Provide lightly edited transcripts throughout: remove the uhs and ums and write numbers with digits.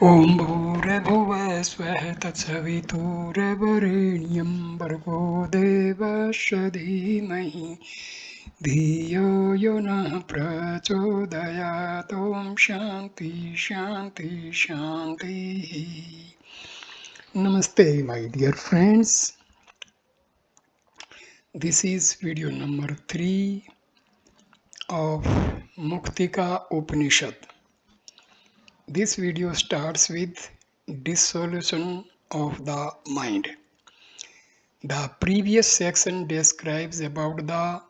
ॐ भूर्भुवः स्वः तत्सवितुर्वरेण्यं भर्गो देवस्य धीमहि धियो यो नः प्रचोदयात् ॐ शान्ति शान्ति शान्तिः. Namaste, my dear friends. This is video number 3 of Muktika Upanishad. This video starts with dissolution of the mind. The previous section describes about the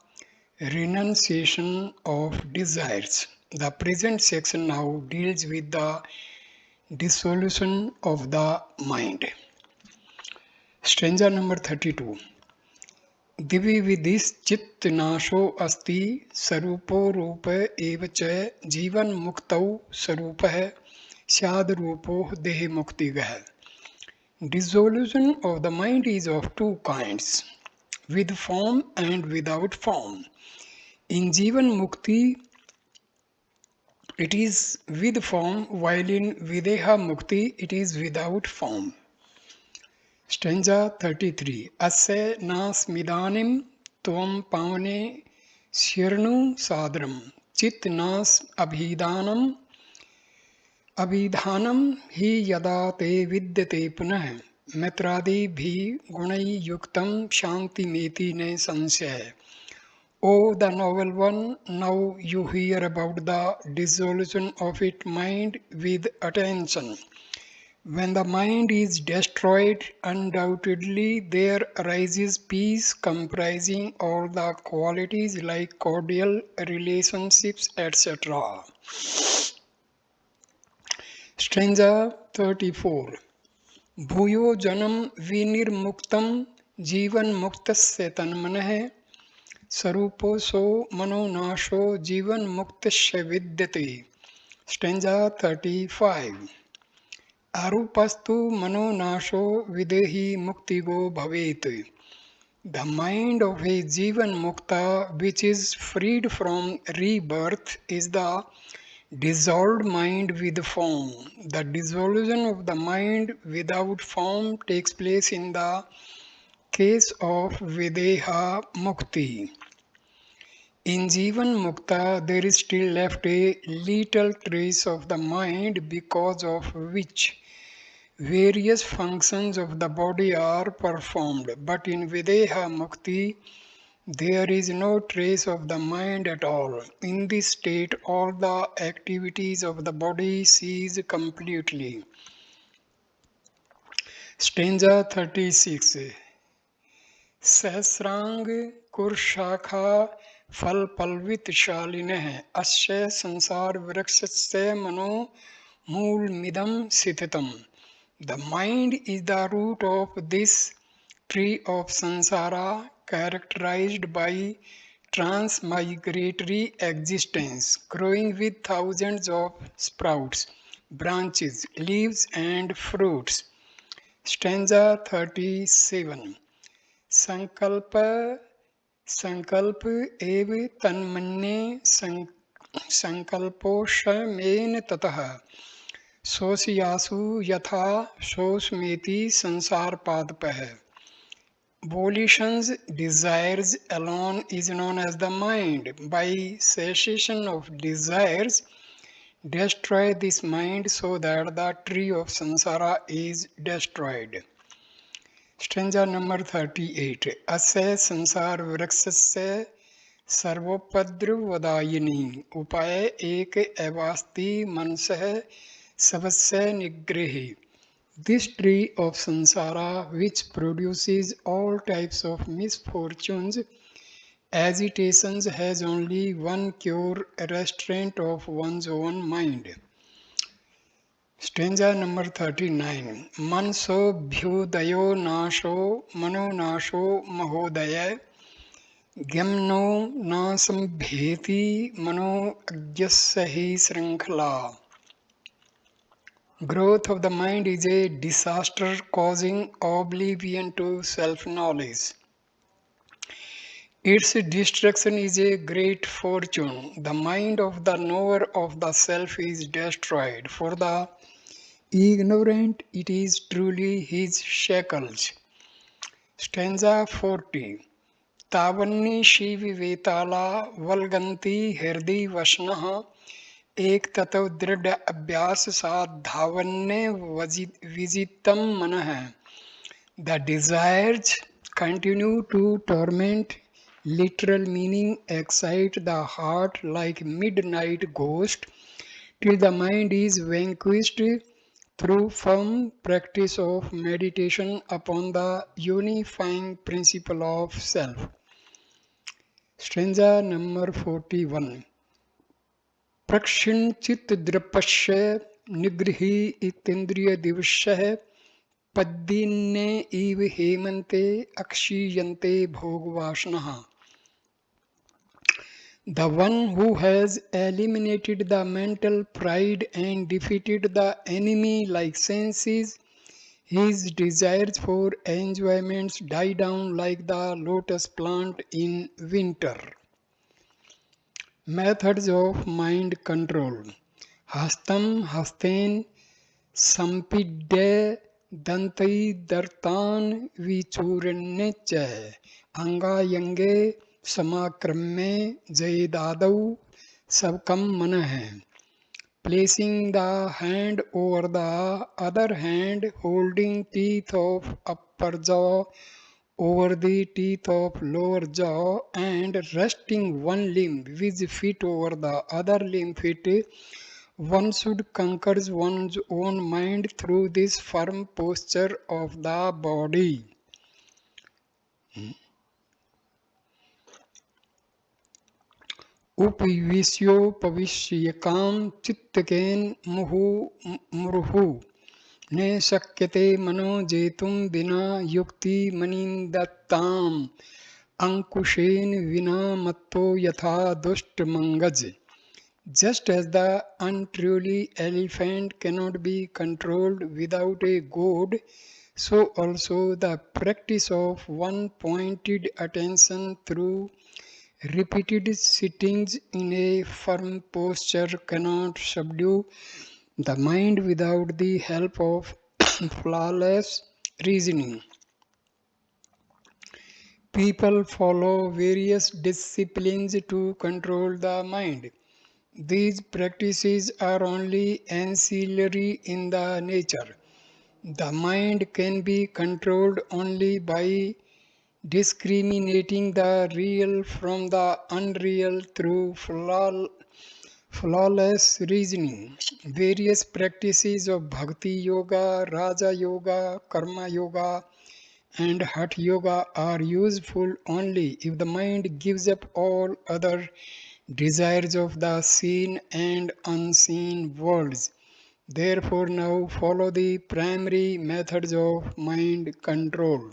renunciation of desires. The present section now deals with the dissolution of the mind. Stanza number 32. दिवि विधिश्चित् नाशो अस्ति स्वरूपो रूप एव च जीवन मुक्तौ स्वरूपः स्याद् रूपो देह मुक्तिगः. Dissolution of the mind is of two kinds, with form and without form. In Jivan Mukti, it is with form, while in Videha Mukti, it is without form. Stanza 33. Asya nasmidanim tvam pavane shirnu sadram chit nas abhidanam hi yada te vidyate punah mitradi bhi gunai yuktam shanti meti ne sansya. O the noble one, now you hear about the dissolution of its mind with attention. When the mind is destroyed, undoubtedly there arises peace comprising all the qualities like cordial relationships, etc. Stanza 34. Bhuyo janam vinirmuktam jivan muktasya tanmanah sarupo so manonasho jivan muktasya vidyate. Stanza 35. Arupastu manonasho videhi muktigo bhavet. The mind of a Jivan Mukta, which is freed from rebirth, is the dissolved mind with form. The dissolution of the mind without form takes place in the case of Videha Mukti. In Jivan Mukta, there is still left a little trace of the mind because of which various functions of the body are performed, but in Videha Mukti, there is no trace of the mind at all. In this state, all the activities of the body cease completely. Stanza 36. Sahasrang Kurshakha Fal Palvit Shalineh Asya Sansar Vrakshasya Mano Mool Midam Sithitam. The mind is the root of this tree of samsara, characterized by transmigratory existence, growing with thousands of sprouts, branches, leaves, and fruits. Stanza 37. Sankalpa ev tanmanne sankalposhamen tatah Sosyasu yatha sosmeti sansar padpah. Volitions, desires alone is known as the mind. By cessation of desires, destroy this mind so that the tree of samsara is destroyed. Stanza number 38. Asya sansar vrksasya sarvopadravadayini upaya ek evasti mansah Savasya Nigrehi. This tree of samsara, which produces all types of misfortunes, agitations, has only one cure: restraint of one's own mind. Stanza number 39. Manso bhyudayo nasho mano nasho mahodaya gyamno nasambheti mano agyasya hi srinkhala. Growth of the mind is a disaster causing oblivion to self-knowledge. Its destruction is a great fortune. The mind of the knower of the self is destroyed. For the Ignorant, it is truly his shackles. Stanza 40. तावन्नी Shiv वेताला वल्गन्ति हृदि वशनः एक ततो दृढ़ अभ्यास साध धावन्ने विजितम मनः. The desires continue to torment, literal meaning excite the heart like midnight ghost, till the mind is vanquished through firm practice of meditation upon the unifying principle of self. Stanza number 41. प्रक्षिणचित द्रपश्य निगृही इतेन्द्रिय दिवश्यः पद्दिन्ने इव हेमन्ते अक्षीयन्ते भोगवासनः. The one who has eliminated the mental pride and defeated the enemy like senses, his desires for enjoyments die down like the lotus plant in winter. Methods of mind control. Hastam hasten sampidya dantai dartan vichurne cha angayange समाक्रम्य जयदादौ सबकम मन है. Placing the hand over the other hand, holding teeth of upper jaw over the teeth of lower jaw, and resting one limb with feet over the other limb feet, one should conquer one's own mind through this firm posture of the body. उपविश्योपविश्यकाम चित्तकेन मुहुर्मुहुः ने शक्यते मनो जेतुम विना युक्ति मनिंदत्ताम अंकुशेन विना मत्तो यथा दुष्ट मंगज. Just as the untruly elephant cannot be controlled without a goad, so also the practice of one pointed attention through repeated sittings in a firm posture cannot subdue the mind without the help of flawless reasoning. People follow various disciplines to control the mind. These practices are only ancillary in the nature. The mind can be controlled only by discriminating the real from the unreal through flawless reasoning. Various practices of bhakti yoga, raja yoga, karma yoga, and hatha yoga are useful only if the mind gives up all other desires of the seen and unseen worlds. Therefore, now follow the primary methods of mind control.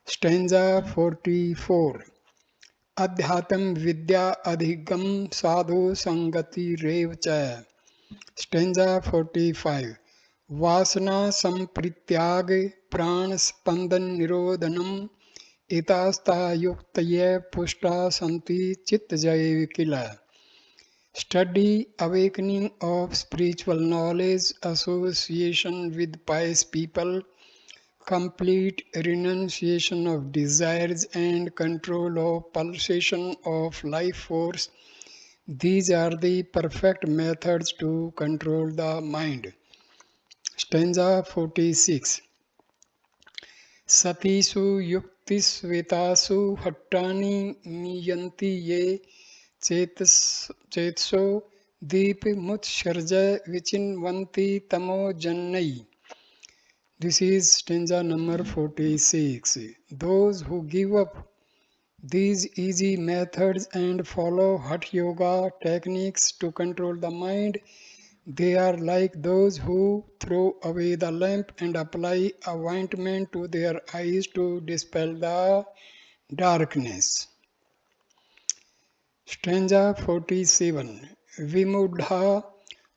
Stanza 44. Adhyatam vidya adhigam sadhu sangati revcha. Stanza 45. Vasana samprityag pran spandan nirodhanam itasta yuktaya pushta santi chit jaya vikila. Study, awakening of spiritual knowledge, association with pious people, complete renunciation of desires and control of pulsation of life force. These are the perfect methods to control the mind. Stanza 46. Satisu yuktisvetasu hattani miyanti ye chetso deep mutsharja vichinvanti tamo jannai. This is stanza number 46. Those who give up these easy methods and follow hatha yoga techniques to control the mind, they are like those who throw away the lamp and apply ointment to their eyes to dispel the darkness. Stanza 47. Vimudha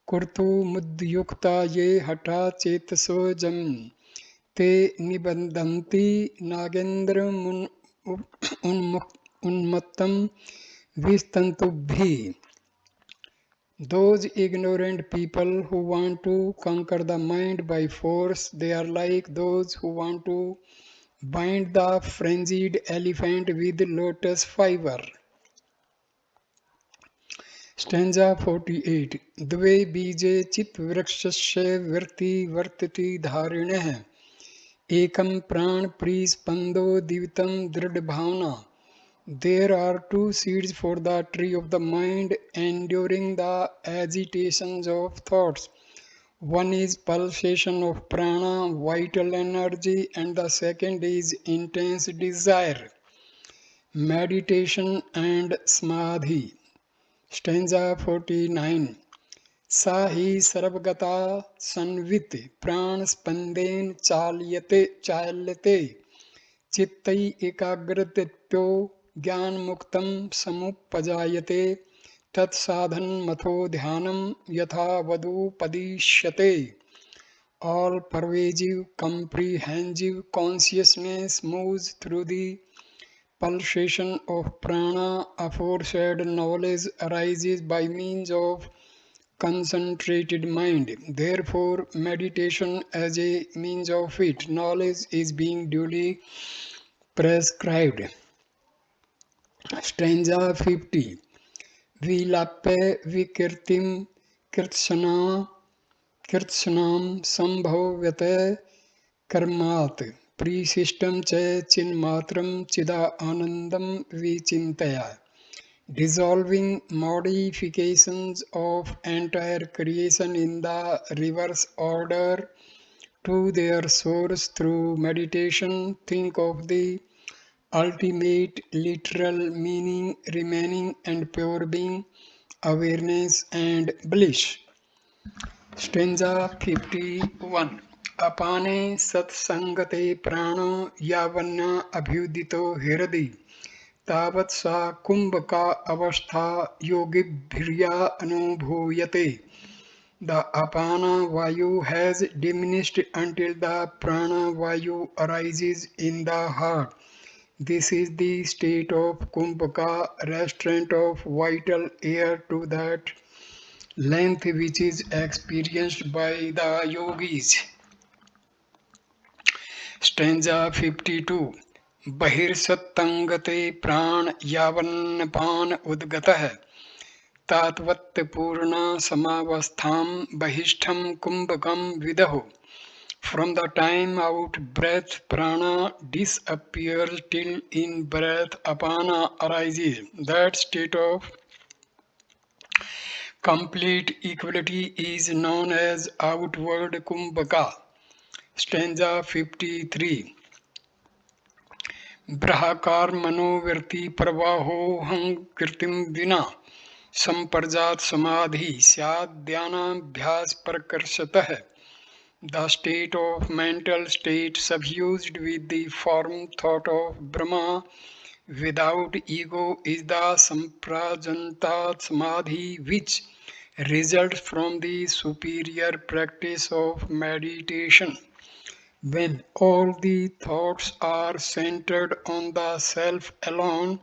kurtu mudyukta ye hatha chetaso jam te nibandanti nagendra unmattam vistantubhi. Those ignorant people who want to conquer the mind by force, they are like those who want to bind the frenzied elephant with lotus fiber. Stanza 48. Dve बीजे चित वृक्षस्य वर्ति वर्तति धारिणः एकम प्राण प्रीस्पंदो दिवितम दृढ़ भावना. There are two seeds for the tree of the mind, enduring the agitations of thoughts. One is pulsation of prana, vital energy, and the second is intense desire, meditation, and samadhi. Stanza 49. सा हि सर्वगता संवित् प्राण स्पंदेन चाल्यते चित्तै एकाग्रतेत्यो ज्ञान मुक्तं समुपजायते तत्साधन मथो ध्यानम यथा वदुपदिश्यते. All pervasive, comprehensive consciousness moves through the pulsation of prana. Aforesaid knowledge arises by means of concentrated mind. Therefore, meditation as a means of it, knowledge is being duly prescribed. Stanza 50. Vilape vikirtim kirtsanam sambhavyate karmat prisishtam cha chinmatram chida anandam vichintaya. Dissolving modifications of entire creation in the reverse order to their source through meditation, think of the ultimate literal meaning remaining and pure being, awareness and bliss. Stanza 51. Apane satsangate prano yavanna abhyudito hiradi तावत् सा कुंभ का अवस्था योगिभिर्या अनुभूयते. The apana vayu has diminished until the prana vayu arises in the heart. This is the state of kumbhaka, restraint of vital air to that length which is experienced by the yogis. Stanza 52. बहिर्सत्तंगते प्राण यावन्नपान उद्गतः तात्वत्पूर्ण समावस्थाम बहिष्ठम कुंभकम विदहो. From the time out breath prana disappears till in breath apana arises. That state of complete equality is known as outward kumbhaka. Stanza 53. ब्रहाकार मनोवृत्ति प्रवाहो हं कृतिम विना संपर्जात समाधि स्यात् ध्यानाभ्यास प्रकर्षतः. The state of mental state suffused with the form thought of Brahma without ego is the samprajanta samadhi which results from the superior practice of meditation. When all the thoughts are centered on the self alone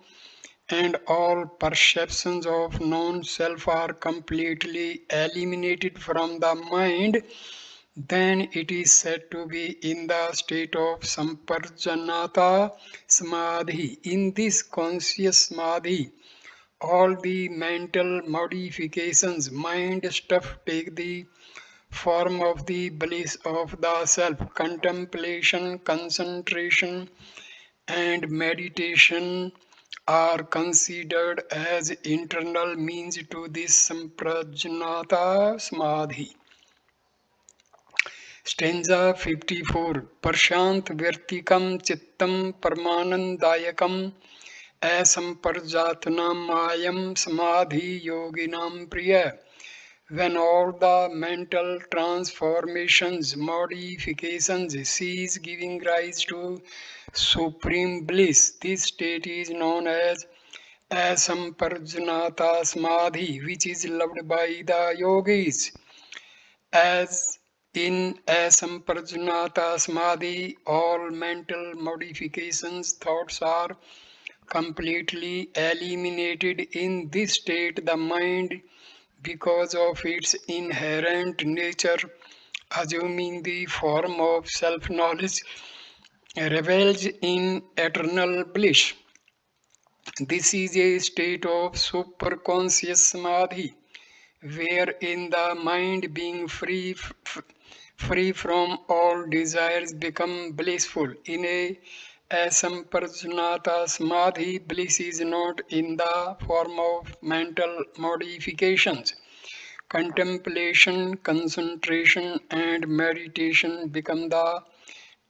and all perceptions of non-self are completely eliminated from the mind, then it is said to be in the state of samparjanata samadhi. In this conscious samadhi, all the mental modifications, mind stuff, take the form of the bliss of the self. Contemplation, concentration, and meditation are considered as internal means to this samprajnata samadhi. Stanza 54. Prashant virtikam chittam parmanandayakam asamparjatnam mayam samadhi yoginam priya. When all the mental transformations, modifications cease, giving rise to supreme bliss, this state is known as asamparjanata samadhi, which is loved by the yogis. As in asamparjanata samadhi, all mental modifications, thoughts are completely eliminated. In this state, the mind because of its inherent nature, assuming the form of self-knowledge, revels in eternal bliss. This is a state of superconscious samadhi, wherein the mind being free from all desires become blissful. In a asamprajnata samadhi, bliss is not in the form of mental modifications. Contemplation, concentration, and meditation become the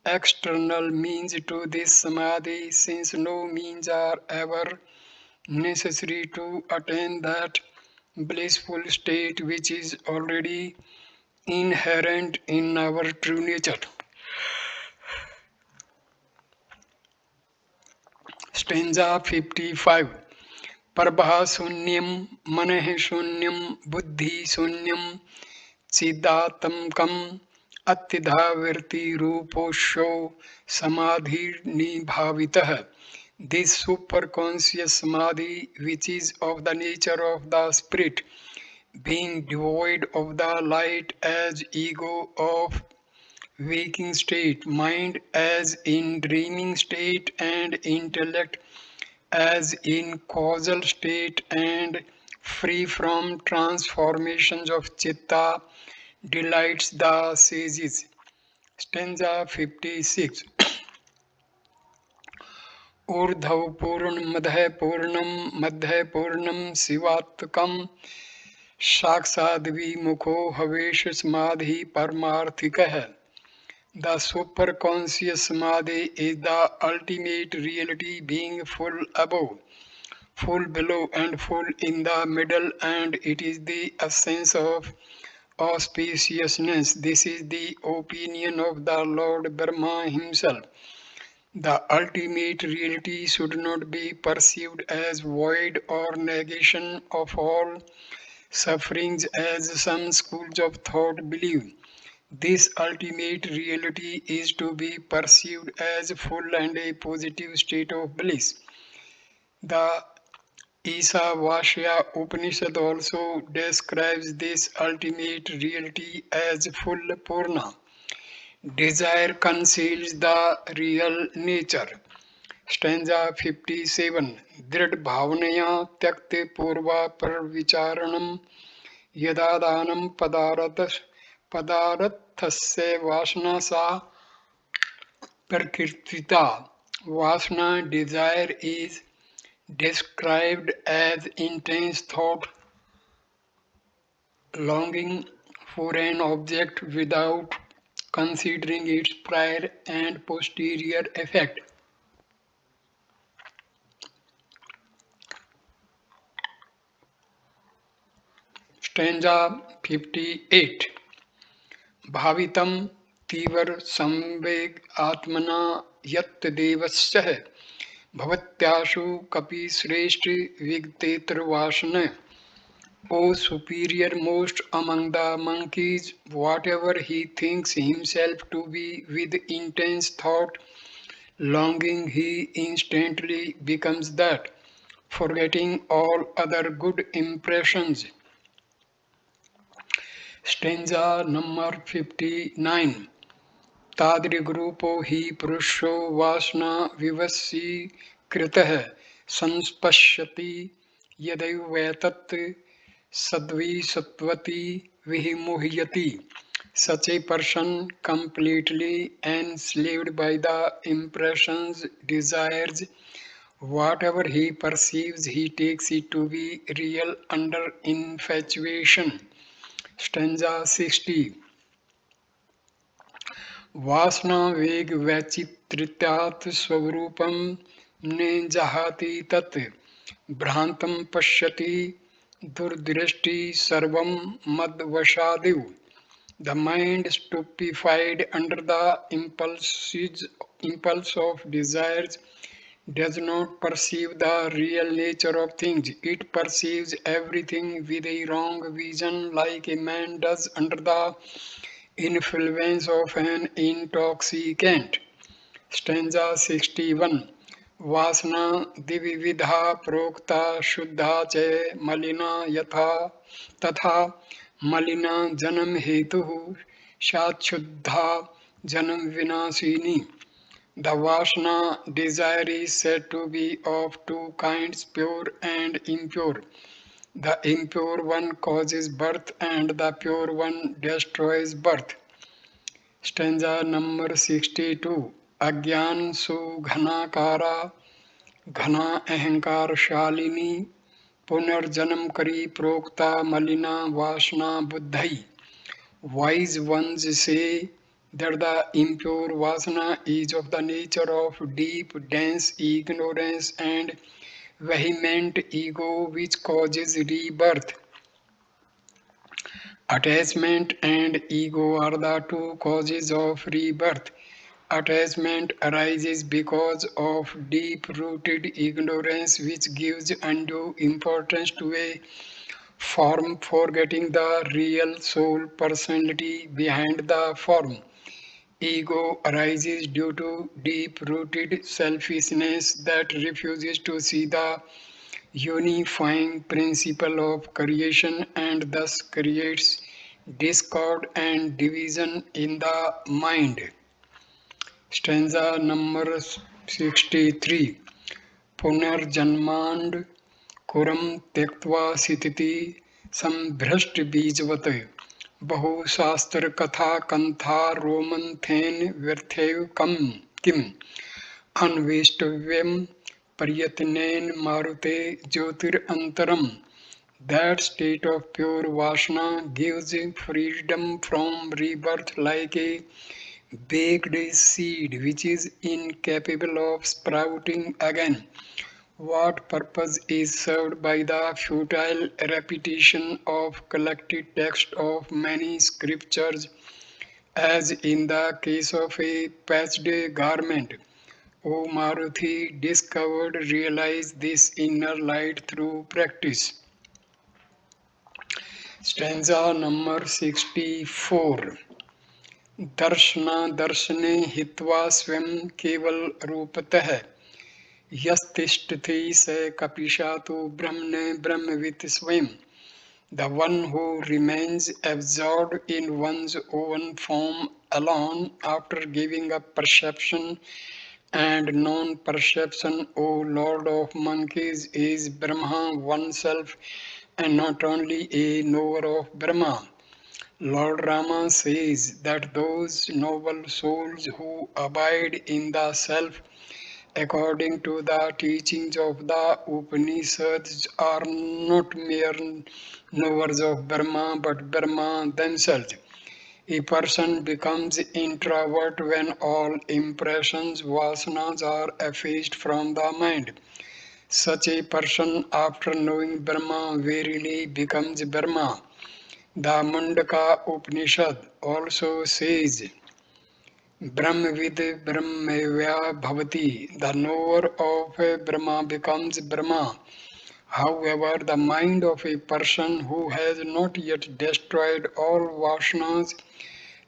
external means to this samadhi, since no means are ever necessary to attain that blissful state which is already inherent in our true nature. Stanza 55. Prabha sunyam, manah sunyam, buddhi sunyam, चिदात्मकम् अत्यधावर्ति रूपोशो samadhi nibhavitah. This super conscious samadhi, which is of the nature of the spirit, being devoid of the light as ego of waking state, mind as in dreaming state, and intellect as in causal state, and free from transformations of chitta, delights the sages. Stanza 56. ऊर्ध्व पूर्ण मध्य पूर्णम शिवात्मकम साक्षाद्विमुखो हवेश समाधि परमार्थिकः. The super conscious samadhi is the ultimate reality, being full above, full below, and full in the middle, and it is the essence of auspiciousness. This is the opinion of the Lord Brahma himself. The ultimate reality should not be perceived as void or negation of all sufferings, as some schools of thought believe. This ultimate reality is to be perceived as full and a positive state of bliss. The Isavasya Upanishad also describes this ultimate reality as full Purna. Desire conceals the real nature. Stanza 57. Drid bhavanaya tyakte purva parvicharanam yadadanam पदार्थस्य वासना सा prakritita. Vasana, desire, is described as intense thought, longing for an object without considering its prior and posterior effect. Stanza 58. भावितं तीव्र संवेग आत्मना यत् देवस्य भवत्याशु कपि श्रेष्ठ विगतेतर वासना. O superior most among the monkeys, whatever he thinks himself to be with intense thought, longing, he instantly becomes that, forgetting all other good impressions. Stanza number 59. तादृग्रूपो हि पुरुषो वासना विवशीकृतः संस्पश्यति यदैवेतत् सद्विसत्वति विमुह्यति. Such a person, completely enslaved by the impressions, desires, whatever he perceives, he takes it to be real under infatuation. Stanza 60. वासना वेग वैचित्र्यात् स्वरूपं ने जहाति तत् भ्रांतं पश्यति दुर्दृष्टि सर्वं मद्वशादिव. The mind, stupefied under the impulse of desires, does not perceive the real nature of things. It perceives everything with a wrong vision, like a man does under the influence of an intoxicant. Stanza 61. वासना द्विविधा प्रोक्ता शुद्धा च मलिना यथा तथा मलिना जन्म हेतु साच्छुद्धा जन्म विनाशिनी. The Vasana desire is said to be of two kinds, pure and impure. The impure one causes birth and the pure one destroys birth. Stanza number 62. Agyan su ghanakara घना अहंकार शालिनी पुनर्जन्म करी प्रोक्ता मलिना वासना बुद्धि. Wise ones say that the impure vasana is of the nature of deep, dense ignorance and vehement ego which causes rebirth. Attachment and ego are the two causes of rebirth. Attachment arises because of deep-rooted ignorance which gives undue importance to a form, forgetting the real soul personality behind the form. Ego arises due to deep-rooted selfishness that refuses to see the unifying principle of creation and thus creates discord and division in the mind. Stanza number 63. Punarjanmand kuram tektva sititi sambrasht बीजवत बहु शास्त्र कथा कंथा रोमंथेन व्यर्थेव कम किम अन्वेष्टव्यम प्रयत्नेन मारुते ज्योतिरंतरम. That state of pure Vasana gives freedom from rebirth like a baked seed which is incapable of sprouting again. What purpose is served by the futile repetition of collected text of many scriptures, as in the case of a patched garment? O Maruti, discovered, realize this inner light through practice. Stanza number 64. दर्शना दर्शने हित्वा स्वयं केवल रूपतः यस्तिष्ठति स कपिशा तो ब्रह्मणे ब्रह्मवित् स्वयं. The one who remains absorbed in one's own form alone after giving up perception and non-perception, O Lord of monkeys, is Brahma oneself and not only a knower of Brahma. Lord Rama says that those noble souls who abide in the self according to the teachings of the Upanishads are not mere knowers of Brahma but Brahma themselves. A person becomes introvert when all impressions, vasanas are effaced from the mind. Such a person, after knowing Brahma, verily becomes Brahma. The Muktika Upanishad also says, Brahmavid Brahmavya Bhavati. The knower of Brahma becomes Brahma. However, the mind of a person who has not yet destroyed all vasanas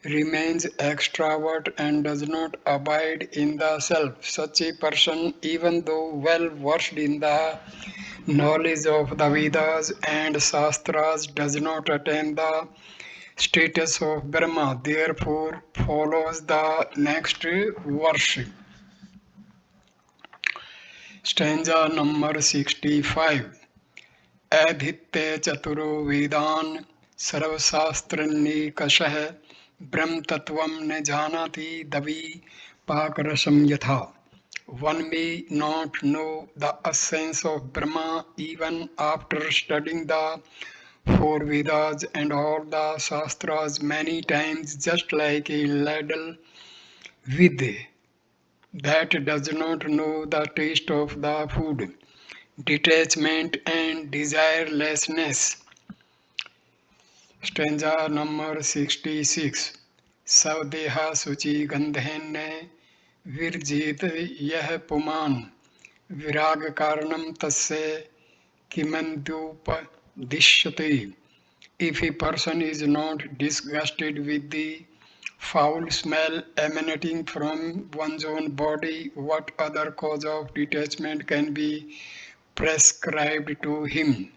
remains extravert and does not abide in the self. Such a person, even though well versed in the knowledge of the Vedas and Shastras, does not attain the status of Brahma. Therefore, follows the next verse. Stanza number 65. Adhitya chaturo Vedan sarvasastranekashah Brahm tattvam ne janati davi pakarasam yatha. One may not know the essence of Brahma even after studying the four Vedas and all the Shastras many times, just like a ladle with that does not know the taste of the food. Detachment and desirelessness. Stanza number 66. Savdeha suchi gandhenne virjit yah puman virag karanam tasya kimandupadishyate. If a person is not disgusted with the foul smell emanating from one's own body, what other cause of detachment can be prescribed to him?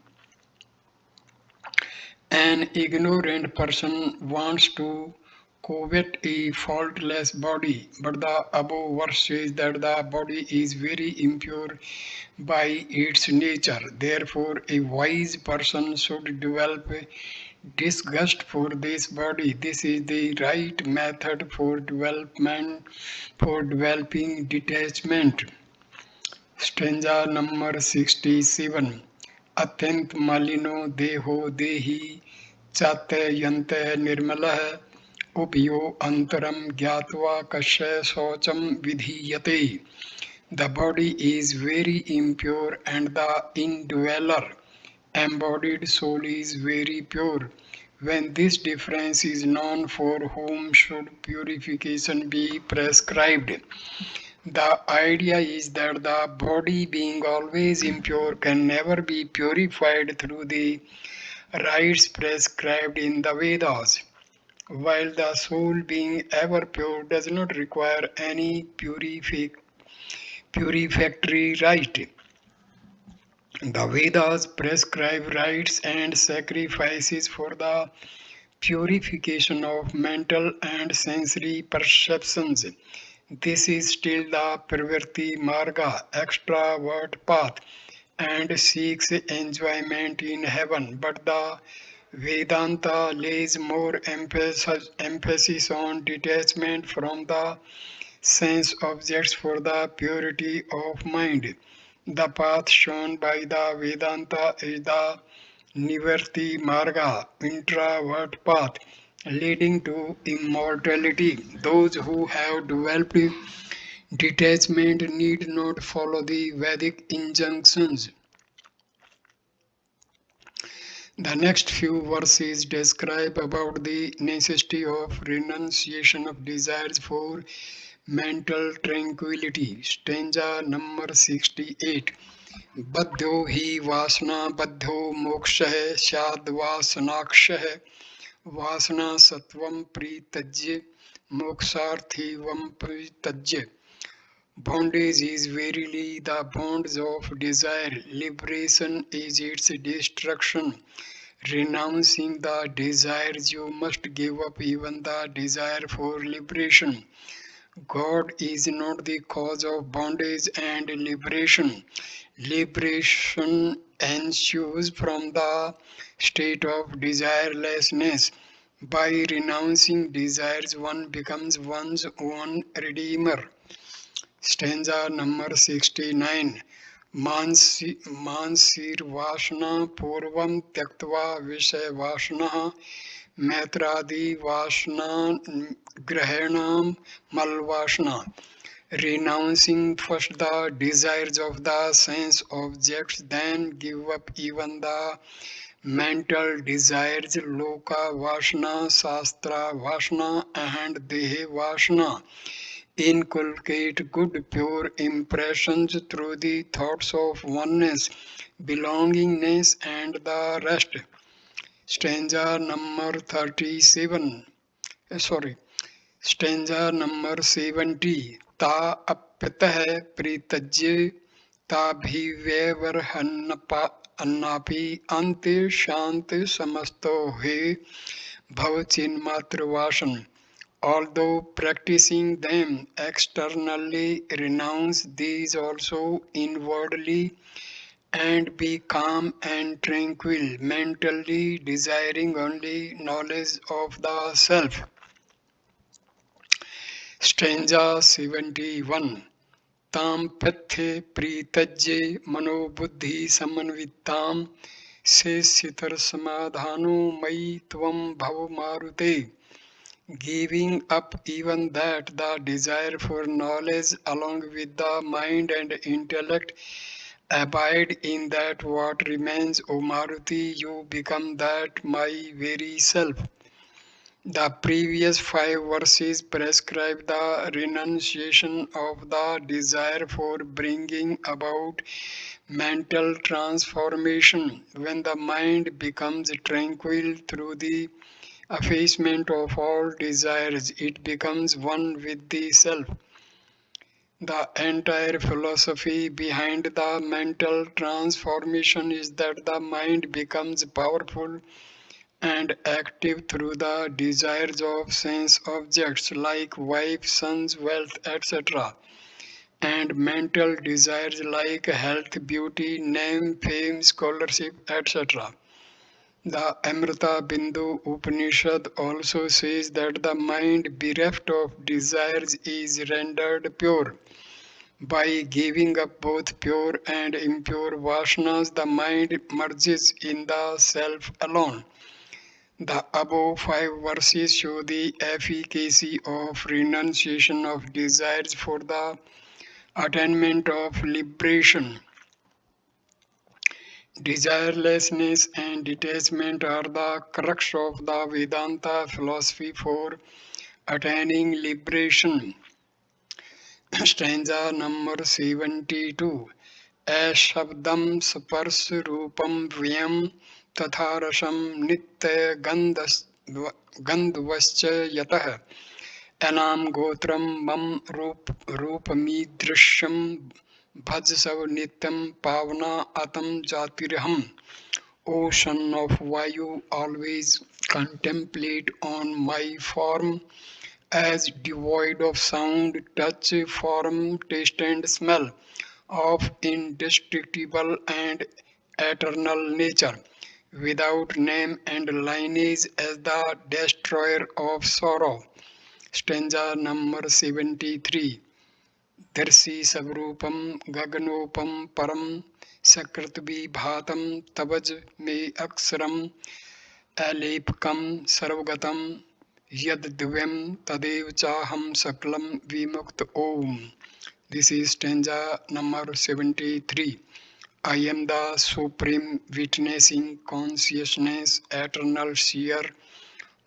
An ignorant person wants to covet a faultless body, but the above verse says that the body is very impure by its nature. Therefore, a wise person should develop disgust for this body. This is the right method for developing detachment. Stanza number 67. अत्यंत मालिनो देहो देहि चात्ययन्तः निर्मलः उभयो अंतरम ज्ञात्वा कस्य शौचम विधीयते. The body is very impure and the indweller, embodied soul, is very pure. When this difference is known, for whom should purification be prescribed? The idea is that the body, being always impure, can never be purified through the rites prescribed in the Vedas, while the soul, being ever pure, does not require any purificatory rite. The Vedas prescribe rites and sacrifices for the purification of mental and sensory perceptions. This is still the Pravritti Marga, extravert path, and seeks enjoyment in heaven. But the Vedanta lays more emphasis on detachment from the sense objects for the purity of mind. The path shown by the Vedanta is the Nivarti Marga, introvert path, leading to immortality. Those who have developed detachment need not follow the Vedic injunctions. The next few verses describe about the necessity of renunciation of desires for mental tranquility. Stanza number 68. बद्धो हि वासना बद्धो मोक्षः स्याद्वासनाक्षः वासना सत्वं प्रीतज्य मोक्षार्थी वं परित्यज्य. Bondage is verily the bonds of desire, liberation is its destruction. Renouncing the desires, you must give up even the desire for liberation. God is not the cause of bondage and liberation. Liberation ensues from the state of desirelessness. By renouncing desires, one becomes one's own redeemer. Stanza number 69. मानसीर वासना पूर्वं त्यक्त्वा विषय वासना मैत्रादि वासना ग्रहेणाम malvasana. Renouncing first the desires of the sense objects, then give up even the mental desires, loka vasana, sastra vasana, and dehe vasana. Inculcate good, pure impressions through the thoughts of oneness, belongingness, and the rest. Stanza number 37. Sorry. Stanza number 70. Ta apyatah pritajye ताभिव्यवहन्नापि अन्ते शांति samasto he bhavachinmatra vasan. Although practicing them externally, renounce these also inwardly and be calm and tranquil, mentally desiring only knowledge of the self. Stanza 71. ताम पथ्ये प्रीतज्ये मनोबुद्धि समन्विताम शेषितर समाधानो मयि त्वं भव मारुते. Giving up even that, the desire for knowledge along with the mind and intellect, abide in that what remains, O Maruti, you become that my very self. The previous 5 verses prescribe the renunciation of the desire for bringing about mental transformation. When the mind becomes tranquil through the effacement of all desires, it becomes one with the self. The entire philosophy behind the mental transformation is that the mind becomes powerful and active through the desires of sense objects like wife, sons, wealth, etc., and mental desires like health, beauty, name, fame, scholarship, etc. The Amrita Bindu Upanishad also says that the mind bereft of desires is rendered pure. By giving up both pure and impure vasanas, the mind merges in the self alone. The above five verses show the efficacy of renunciation of desires for the attainment of liberation. Desirelessness and detachment are the crux of the Vedanta philosophy for attaining liberation. Stanza number 72. Ashabdam स्पर्श रूपम व्ययम तथा रसम नित्य गंधवश्च यतः एनाम गोत्रम मम रूपमीदृश्यम भज सव नित्यम पावना अतम जातिरहम. O son of Vayu, always contemplate on my form as devoid of sound, touch, form, taste, and smell, of indestructible and eternal nature, without name and lineage, as the destroyer of sorrow. Stanza number 73. Darsi savrupam gaganopam param sakratvi bhatam tabaj me aksaram alepkam sarvagatam yad divyam tadev chaham saklam vimukt om. This is stanza number 73. I am the supreme witnessing consciousness, eternal seer,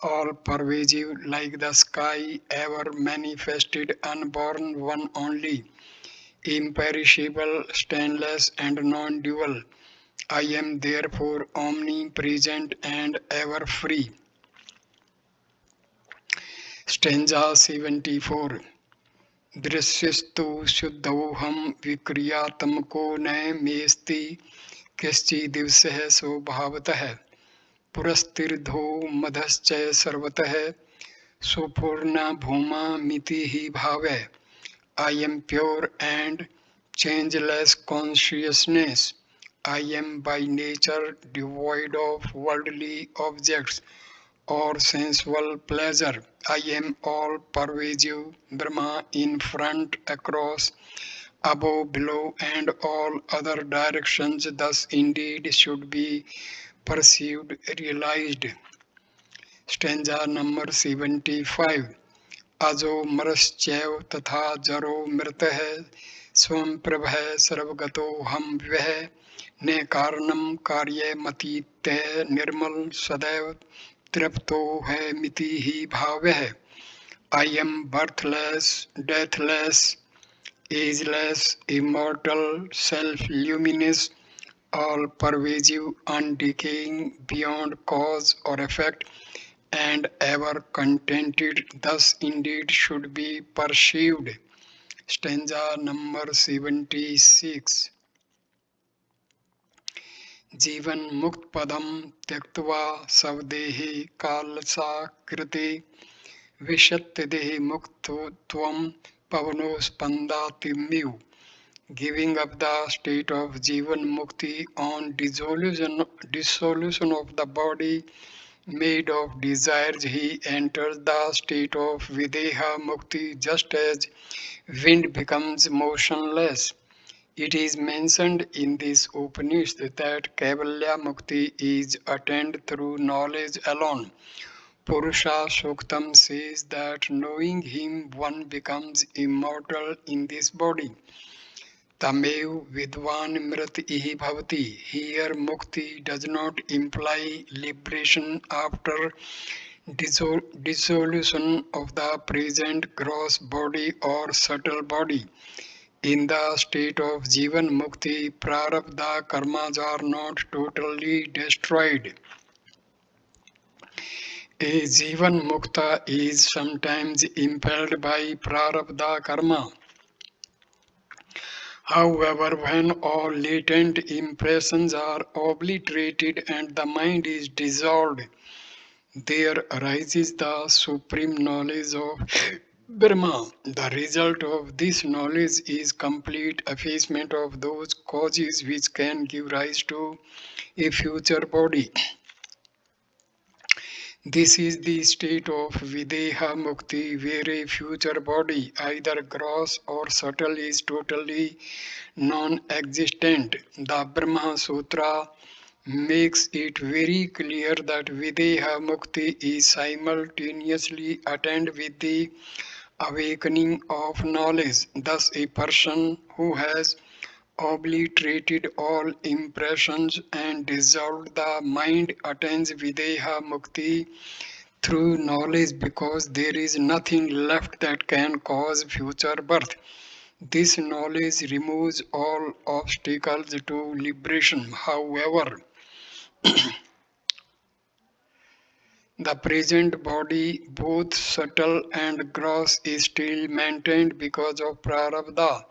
all pervasive like the sky, ever manifested, unborn, one only, imperishable, stainless, and non-dual. I am therefore omnipresent and ever free. Stanza 74. दृश्यस्तु शुद्धोऽहं विक्रियात्मको न मेऽस्ति कश्चिद्दिवसः स्वभावतः पुरस्तिर्धो मधश्च सर्वतः सुपूर्णा भूमा मिति हि भावः. I am pure and changeless consciousness. I am by nature devoid of worldly objects or sensual pleasure. I am all pervasive Brahma, in front, across, above, below, and all other directions. Thus indeed should be perceived, realized. Stanza number 75. Ajo maraschaiv tatha jaro mritah swam prabha sarvagato ham vyah ne karanam karye matite nirmal sadaiv tripto hai miti hi bhavah. I am birthless, deathless, ageless, immortal, self-luminous, all-pervasive, undecaying, beyond cause or effect, and ever contented. Thus indeed should be perceived. Stanza number 76. जीवन मुक्त पदम त्यक्त्वा स्वदेहि कालसा कृते विशत्य देहि मुक्तत्वम पवनो स्पंदातिम्यु. Giving up the state of Jivan Mukti on dissolution of the body made of desires, he enters the state of Videha Mukti just as wind becomes motionless. It is mentioned in this Upanishad that Kaivalya Mukti is attained through knowledge alone. Purusha Suktam says that knowing him one becomes immortal in this body. Tamev vidvan mrit ihi bhavati. Here mukti does not imply liberation after dissolution of the present gross body or subtle body. In the state of Jivan Mukti, prarabdha karmas are not totally destroyed. A Jivan Mukta is sometimes impelled by prarabdha karma. However, when all latent impressions are obliterated and the mind is dissolved, there arises the supreme knowledge of Brahma. The result of this knowledge is complete effacement of those causes which can give rise to a future body. This is the state of Videha Mukti, where a future body, either gross or subtle, is totally non existent. The Brahma Sutra makes it very clear that Videha Mukti is simultaneously attained with the awakening of knowledge. Thus, a person who has obliterated all impressions and dissolved the mind attains Videha Mukti through knowledge because there is nothing left that can cause future birth. This knowledge removes all obstacles to liberation. However, the present body, both subtle and gross, is still maintained because of prarabdha.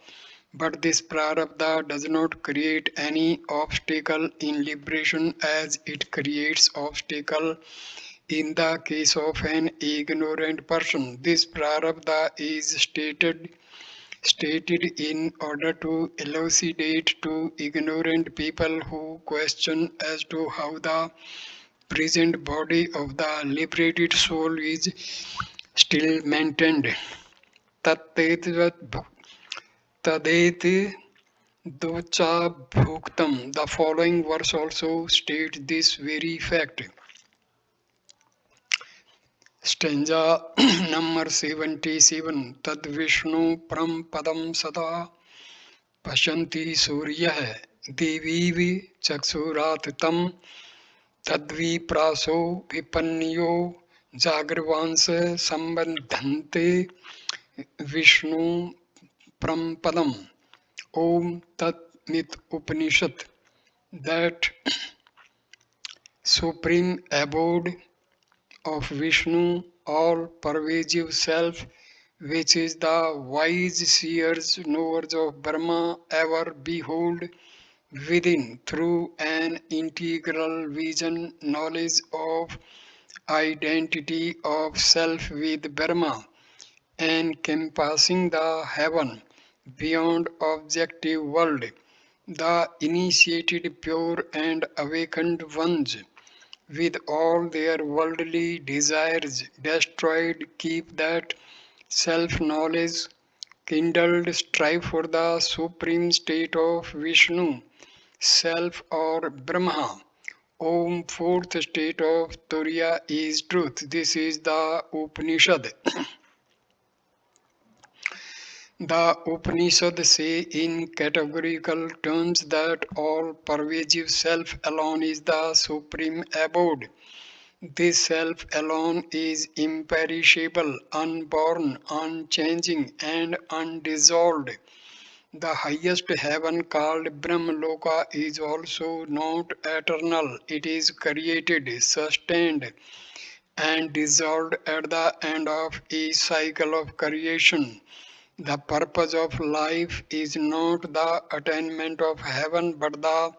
But this prarabdha does not create any obstacle in liberation as it creates obstacle in the case of an ignorant person. This prarabdha is stated in order to elucidate to ignorant people who question as to how the present body of the liberated soul is still maintained. Tadeti docha bhuktam. The following verse also states this very fact. Stanza number 77. Tad Vishnu Pram Padam Sada Pashanti Surya Devi Chaksurat Tam Tadvi Praso Vipanyo Jagrvansa Sambandhante Vishnu Prampadam. Om Tat Mit Upanishad. That supreme abode of Vishnu, all pervasive self, which is the wise seers, knowers of Brahma, ever behold within through an integral vision, knowledge of identity of self with Brahma, encompassing the heaven beyond objective world. The initiated, pure and awakened ones, with all their worldly desires destroyed, keep that self knowledge kindled, strive for the supreme state of Vishnu, self or Brahma. Om, fourth state of Turiya is truth. This is the Upanishad. The Upanishads say in categorical terms that all pervasive self alone is the supreme abode. This self alone is imperishable, unborn, unchanging, and undissolved. The highest heaven called Brahmaloka is also not eternal. It is created, sustained, and dissolved at the end of a cycle of creation. The purpose of life is not the attainment of heaven but the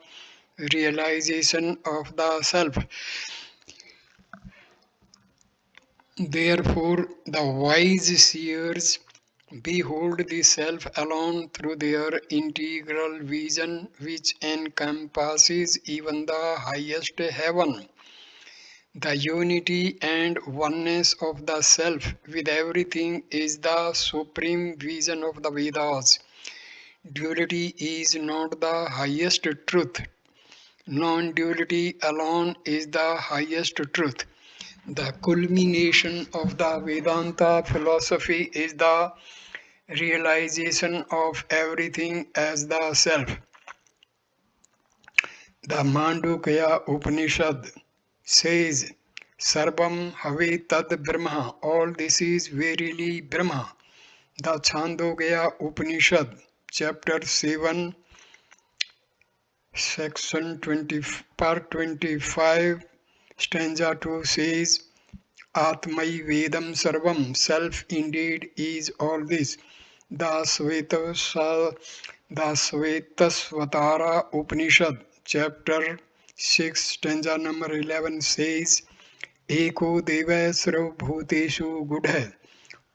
realization of the self. Therefore, the wise seers behold the self alone through their integral vision, which encompasses even the highest heaven. The unity and oneness of the self with everything is the supreme vision of the Vedas. Duality is not the highest truth. Non duality alone is the highest truth. The culmination of the Vedanta philosophy is the realization of everything as the self. The Mandukya Upanishad says, Sarvam Have Tad Brahma, all this is verily Brahma. The Chandogya Upanishad, chapter 7, section 20, part 25, stanza 2 says, Atmai Vedam Sarvam, self indeed is all this. The Svetasvatara Upanishad, chapter 6, stanza number 11 says, Eko Deva Sarvabhuteshu Gudha.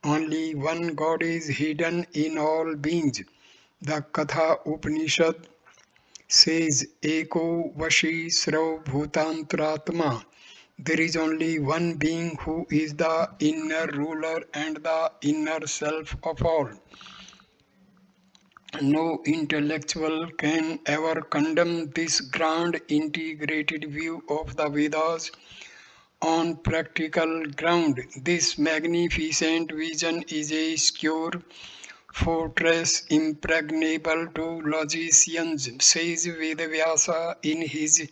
Only one God is hidden in all beings. The Katha Upanishad says, Eko Vashi Sarvabhutantratma. There is only one being who is the inner ruler and the inner self of all. No intellectual can ever condemn this grand integrated view of the Vedas on practical ground. This magnificent vision is a secure fortress impregnable to logicians, says Vedavyasa in his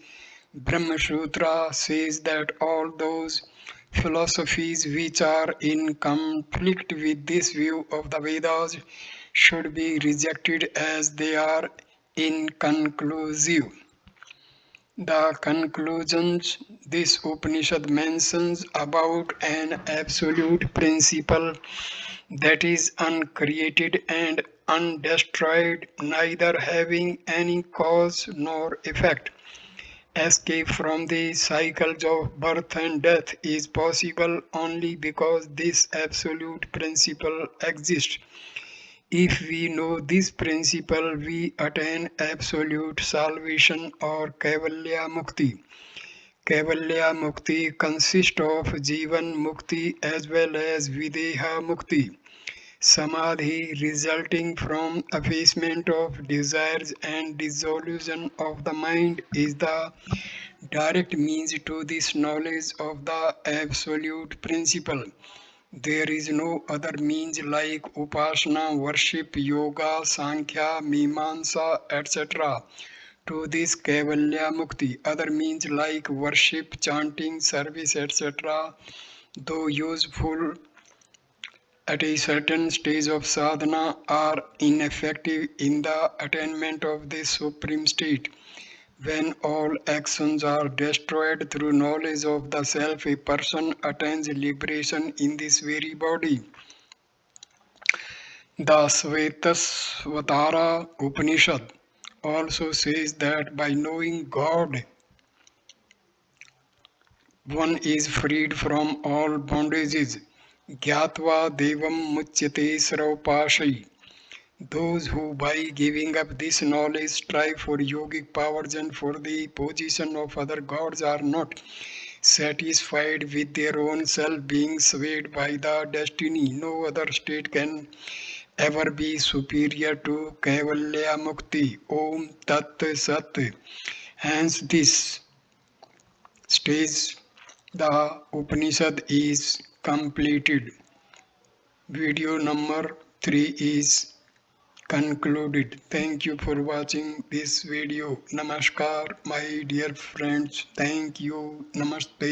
Brahmasutra, says that all those philosophies which are in conflict with this view of the Vedas should be rejected as they are inconclusive. The conclusions this Upanishad mentions about an absolute principle that is uncreated and undestroyed, neither having any cause nor effect. Escape from the cycles of birth and death is possible only because this absolute principle exists. If we know this principle, we attain absolute salvation or Kaivalya Mukti. Kaivalya Mukti consists of Jivan Mukti as well as Videha Mukti. Samadhi resulting from effacement of desires and dissolution of the mind is the direct means to this knowledge of the absolute principle. There is no other means like upasana, worship, yoga, sankhya, mimamsa, etc. to this Kaivalya Mukti. Other means like worship, chanting, service, etc., though useful at a certain stage of sadhana, are ineffective in the attainment of this supreme state. When all actions are destroyed through knowledge of the self, a person attains liberation in this very body. The Svetasvatara Upanishad also says that by knowing God, one is freed from all bondages. Gyatva Devam Muchyate Sraupashai. Those who, by giving up this knowledge, strive for yogic powers and for the position of other gods are not satisfied with their own self being swayed by the destiny. No other state can ever be superior to Kaivalya Mukti. Om Tat Sat. Hence, this stage, the Upanishad is completed. Video number 3 is concluded. Thank you for watching this video. Namaskar, my dear friends. Thank you. Namaste.